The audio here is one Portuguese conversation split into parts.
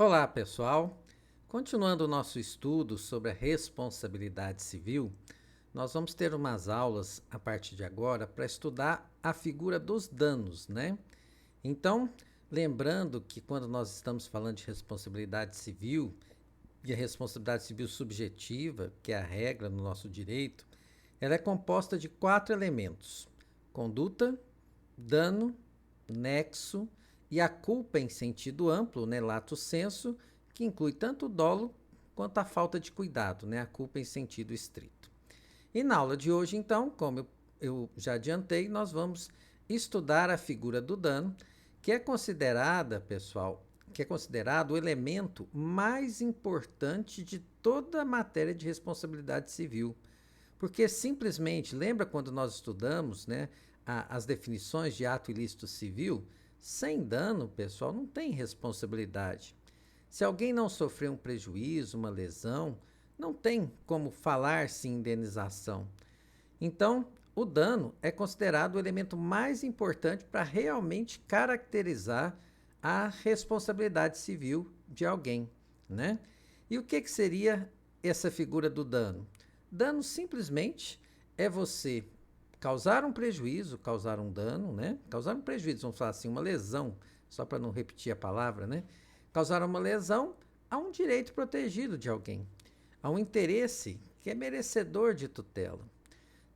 Olá, pessoal! Continuando o nosso estudo sobre a responsabilidade civil, nós vamos ter umas aulas a partir de agora para estudar a figura dos danos, né? Então, lembrando que quando nós estamos falando de responsabilidade civil e a responsabilidade civil subjetiva, que é a regra no nosso direito, ela é composta de 4 elementos: conduta, dano, nexo e a culpa em sentido amplo, né, lato sensu, que inclui tanto o dolo quanto a falta de cuidado, né, a culpa em sentido estrito. E na aula de hoje, então, como eu já adiantei, nós vamos estudar a figura do dano, que é considerada, pessoal, que é considerado o elemento mais importante de toda a matéria de responsabilidade civil. Porque simplesmente, lembra quando nós estudamos, né, as definições de ato ilícito civil? Sem dano, pessoal, não tem responsabilidade. Se alguém não sofreu um prejuízo, uma lesão, não tem como falar-se em indenização. Então, o dano é considerado o elemento mais importante para realmente caracterizar a responsabilidade civil de alguém, né? E o que seria essa figura do dano? Dano simplesmente é você causar um prejuízo, causar um dano, né? Causar um prejuízo, vamos falar assim, uma lesão, só para não repetir a palavra, né? Causar uma lesão a um direito protegido de alguém, a um interesse que é merecedor de tutela.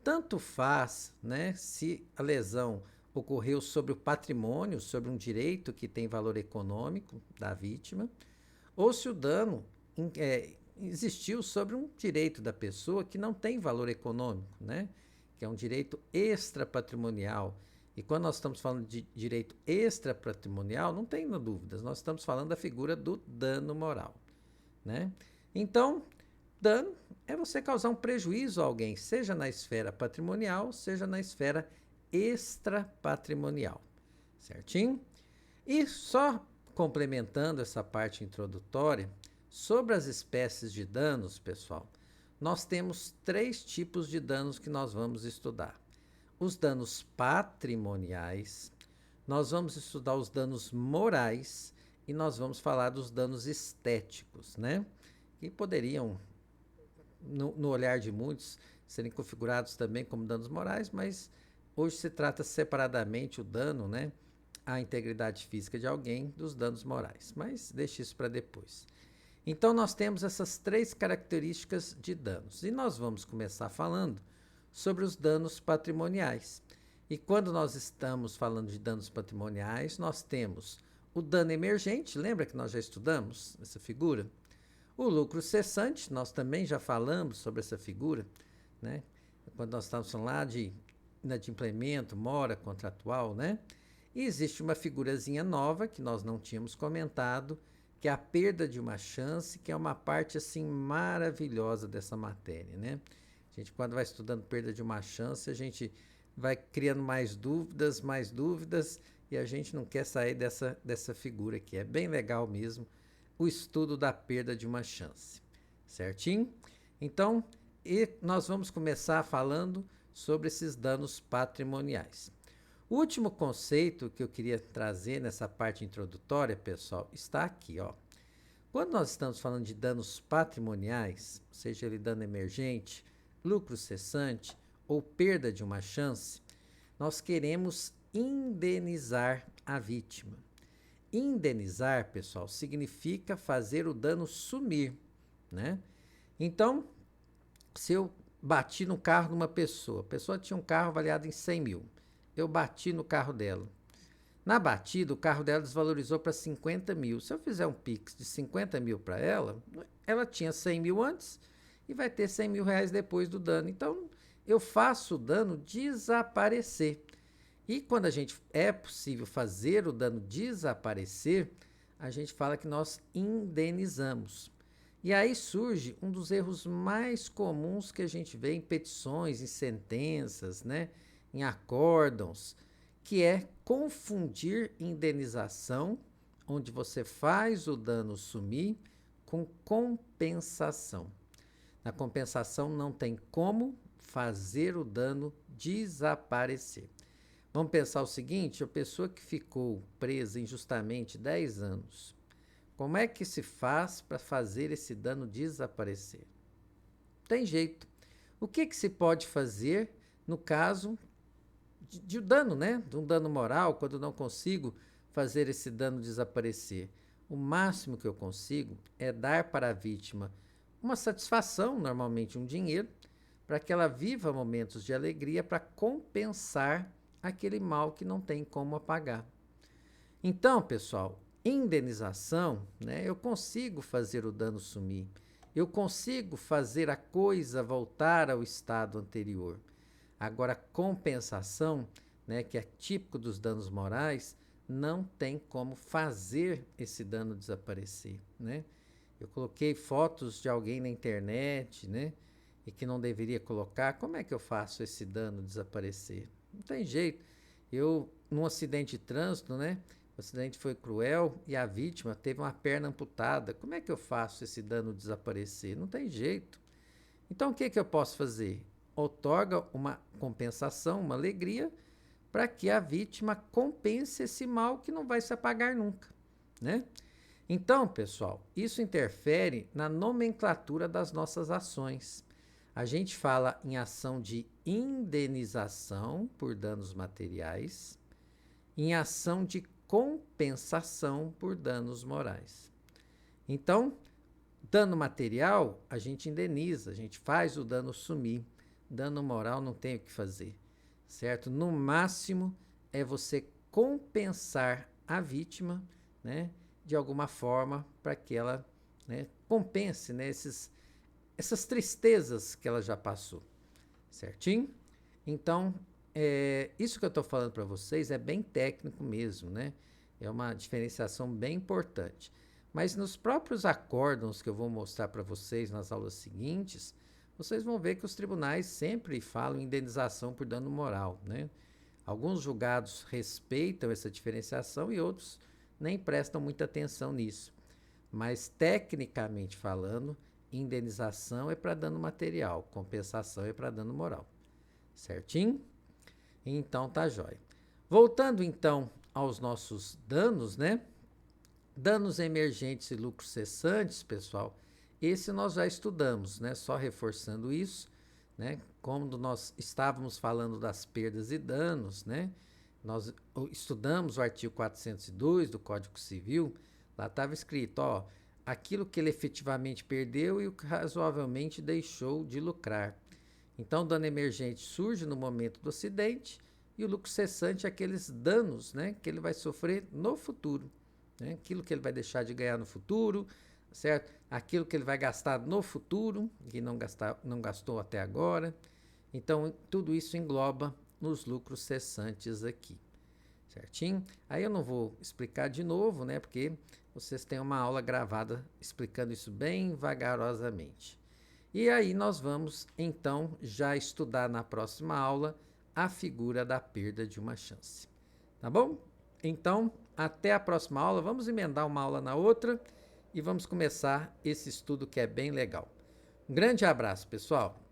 Tanto faz, né, se a lesão ocorreu sobre o patrimônio, sobre um direito que tem valor econômico da vítima, ou se o dano existiu sobre um direito da pessoa que não tem valor econômico, né, que é um direito extrapatrimonial. E quando nós estamos falando de direito extrapatrimonial, não tem dúvidas, nós estamos falando da figura do dano moral, né? Então, dano é você causar um prejuízo a alguém, seja na esfera patrimonial, seja na esfera extrapatrimonial. Certinho? E só complementando essa parte introdutória, sobre as espécies de danos, pessoal, nós temos 3 tipos de danos que nós vamos estudar. Os danos patrimoniais, nós vamos estudar os danos morais e nós vamos falar dos danos estéticos, né? Que poderiam no olhar de muitos, serem configurados também como danos morais, mas hoje se trata separadamente o dano, né, à integridade física de alguém dos danos morais. Mas deixe isso para depois. Então, nós temos essas 3 características de danos. E nós vamos começar falando sobre os danos patrimoniais. E quando nós estamos falando de danos patrimoniais, nós temos o dano emergente, lembra que nós já estudamos essa figura? O lucro cessante, nós também já falamos sobre essa figura, né? Quando nós estamos falando lá de inadimplemento, mora contratual, né? E existe uma figurazinha nova que nós não tínhamos comentado, que é a perda de uma chance, que é uma parte assim maravilhosa dessa matéria, né? A gente, quando vai estudando perda de uma chance, a gente vai criando mais dúvidas, e a gente não quer sair dessa figura aqui. É bem legal mesmo o estudo da perda de uma chance, certinho? Então, nós vamos começar falando sobre esses danos patrimoniais. O último conceito que eu queria trazer nessa parte introdutória, pessoal, está aqui, ó. Quando nós estamos falando de danos patrimoniais, seja ele dano emergente, lucro cessante ou perda de uma chance, nós queremos indenizar a vítima. Indenizar, pessoal, significa fazer o dano sumir, né? Então, se eu bati no carro de uma pessoa, a pessoa tinha um carro avaliado em 100 mil, eu bati no carro dela. Na batida, o carro dela desvalorizou para 50 mil. Se eu fizer um Pix de 50 mil para ela, ela tinha 100 mil antes e vai ter 100 mil reais depois do dano. Então, eu faço o dano desaparecer. E quando é possível fazer o dano desaparecer, a gente fala que nós indenizamos. E aí surge um dos erros mais comuns que a gente vê em petições, em sentenças, né, em acórdãos, que é confundir indenização, onde você faz o dano sumir, com compensação. Na compensação não tem como fazer o dano desaparecer. Vamos pensar o seguinte: a pessoa que ficou presa injustamente 10 anos, Como é que se faz para fazer esse dano desaparecer? Tem jeito. O que se pode fazer no caso de dano, né? De um dano moral, quando não consigo fazer esse dano desaparecer? O máximo que eu consigo é dar para a vítima uma satisfação, normalmente um dinheiro, para que ela viva momentos de alegria para compensar aquele mal que não tem como apagar. Então, pessoal, indenização, né, eu consigo fazer o dano sumir. Eu consigo fazer a coisa voltar ao estado anterior. Agora, compensação, né, que é típico dos danos morais, não tem como fazer esse dano desaparecer, né? Eu coloquei fotos de alguém na internet, né, e que não deveria colocar. Como é que eu faço esse dano desaparecer? Não tem jeito. Num acidente de trânsito, né, o acidente foi cruel e a vítima teve uma perna amputada. Como é que eu faço esse dano desaparecer? Não tem jeito. Então, o que eu posso fazer? Outorga uma compensação, uma alegria, para que a vítima compense esse mal que não vai se apagar nunca, né? Então, pessoal, isso interfere na nomenclatura das nossas ações. A gente fala em ação de indenização por danos materiais, em ação de compensação por danos morais. Então, dano material, a gente indeniza, a gente faz o dano sumir. Dano moral não tem o que fazer, certo? No máximo, é você compensar a vítima, né, de alguma forma, para que ela, né, compense, né, essas tristezas que ela já passou, certinho? Então, isso que eu estou falando para vocês é bem técnico mesmo, né? É uma diferenciação bem importante. Mas nos próprios acórdãos que eu vou mostrar para vocês nas aulas seguintes, vocês vão ver que os tribunais sempre falam em indenização por dano moral, né? Alguns julgados respeitam essa diferenciação e outros nem prestam muita atenção nisso. Mas, tecnicamente falando, indenização é para dano material, compensação é para dano moral. Certinho? Então, tá jóia. Voltando, então, aos nossos danos, né? Danos emergentes e lucros cessantes, pessoal, esse nós já estudamos, né? Só reforçando isso, né? Como nós estávamos falando das perdas e danos, né? Nós estudamos o artigo 402 do Código Civil, lá estava escrito, ó, aquilo que ele efetivamente perdeu e o que razoavelmente deixou de lucrar. Então, o dano emergente surge no momento do acidente e o lucro cessante é aqueles danos, né, que ele vai sofrer no futuro, né? Aquilo que ele vai deixar de ganhar no futuro, certo? Aquilo que ele vai gastar no futuro, que não gastou até agora. Então, tudo isso engloba nos lucros cessantes aqui, certinho? Aí eu não vou explicar de novo, né, porque vocês têm uma aula gravada explicando isso bem vagarosamente. E aí nós vamos, então, já estudar na próxima aula a figura da perda de uma chance. Tá bom? Então, até a próxima aula. Vamos emendar uma aula na outra e vamos começar esse estudo que é bem legal. Um grande abraço, pessoal!